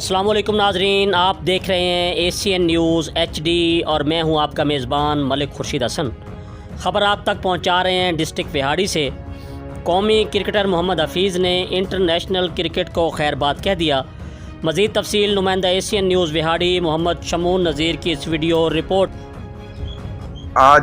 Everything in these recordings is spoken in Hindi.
अस्सलाम वालेकुम नाजरीन, आप देख रहे हैं एशियन न्यूज़ HD और मैं हूं आपका मेज़बान मलिक खुर्शीद हसन। ख़बर आप तक पहुंचा रहे हैं डिस्ट्रिक्ट विहाड़ी से। कौमी क्रिकेटर मोहम्मद हफीज़ ने इंटरनेशनल क्रिकेट को खैरबाद कह दिया। मज़ीद तफसील नुमाइंदा एशियन न्यूज़ विहाड़ी मोहम्मद शमून नज़ीर की इस वीडियो रिपोर्ट।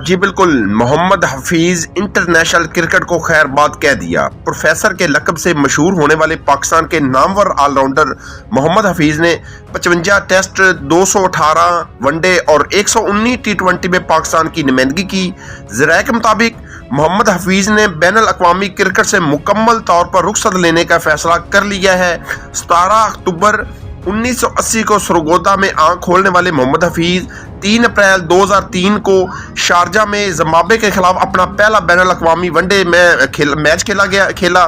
जी बिल्कुल, मोहम्मद हफीज़ इंटरनेशनल क्रिकेट को खैरबाद कह दिया। प्रोफेसर के लक़ब से मशहूर होने वाले पाकिस्तान के नामवर ऑलराउंडर मोहम्मद हफीज़ ने 55 टेस्ट, 218 वनडे और 119 T20 में पाकिस्तान की नुमाइंदगी की। ज़राए के मुताबिक मोहम्मद हफीज़ ने बैनुल अक़वामी क्रिकेट से मुकम्मल तौर पर रुख़सत लेने का फैसला कर लिया है। 17 अक्टूबर 1980 को सरगोदा में आंख खोलने वाले मोहम्मद हफीज़ 3 अप्रैल 2003 को शारजा में जिम्बाब्वे के खिलाफ अपना पहला बैनुल अक़वामी वनडे मैच खेला।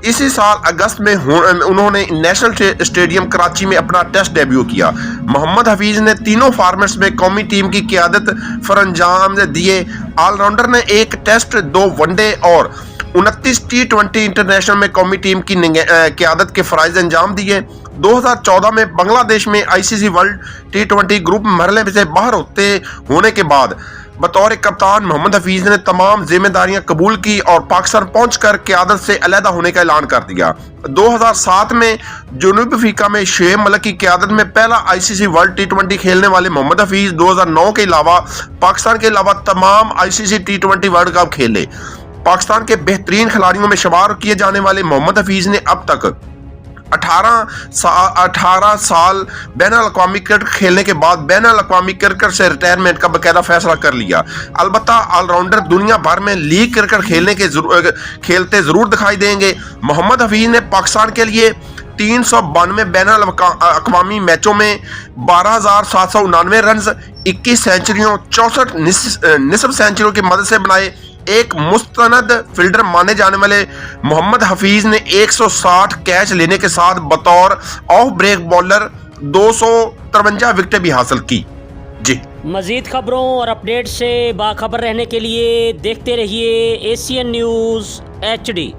इसी साल अगस्त में उन्होंने नेशनल स्टेडियम कराची में अपना टेस्ट डेब्यू किया। मोहम्मद हफीज़ ने तीनों फॉर्मेट्स में कौमी टीम की क़यादत फरअंजाम दिए। ऑलराउंडर ने 1 टेस्ट, 2 वनडे और 29 T20 इंटरनेशनल में कौमी टीम की क़यादत के फ़राइज़ अंजाम दिए। 2014 में बांग्लादेश में ICC वर्ल्ड T20 ग्रुप मरहले से बाहर होने के बाद बतौर कप्तान मोहम्मद हफीज़ ने तमाम जिम्मेदारियां कबूल की और पाकिस्तान पहुंचकर क़यादत से अलहदा होने का ऐलान कर दिया। 2007 में जनूबी अफ्रीका में शुएब मलिक की क़यादत में पहला ICC वर्ल्ड T20 खेलने वाले मोहम्मद हफीज़ 2009 के अलावा पाकिस्तान के अलावा तमाम ICC T20 वर्ल्ड कप खेले। पाकिस्तान के बेहतरीन खिलाड़ियों में शुमार किए जाने वाले मोहम्मद हफीज़ ने अब तक 18 साल बैनुल अक़वामी क्रिकेट खेलने के बाद बैनुल अक़वामी क्रिकेट से रिटायरमेंट का बाकायदा फैसला कर लिया। अलबत्ता ऑलराउंडर दुनिया भर में लीग क्रिकेट खेलते ज़रूर दिखाई देंगे। मोहम्मद हफीज़ ने पाकिस्तान के लिए 392 बैनुल अक़वामी मैचों में 12,799 रन, 21 सेंचुरियों, 64 निस्फ सेंचुरियों की मदद से बनाए एक मुस्तनद फील्डर माने जाने वाले मोहम्मद हफीज़ ने 160 कैच लेने के साथ बतौर ऑफ ब्रेक बॉलर 253 विकेटें भी हासिल की। जी मज़ीद खबरों और अपडेट से बाखबर रहने के लिए देखते रहिए एशियन न्यूज़ HD।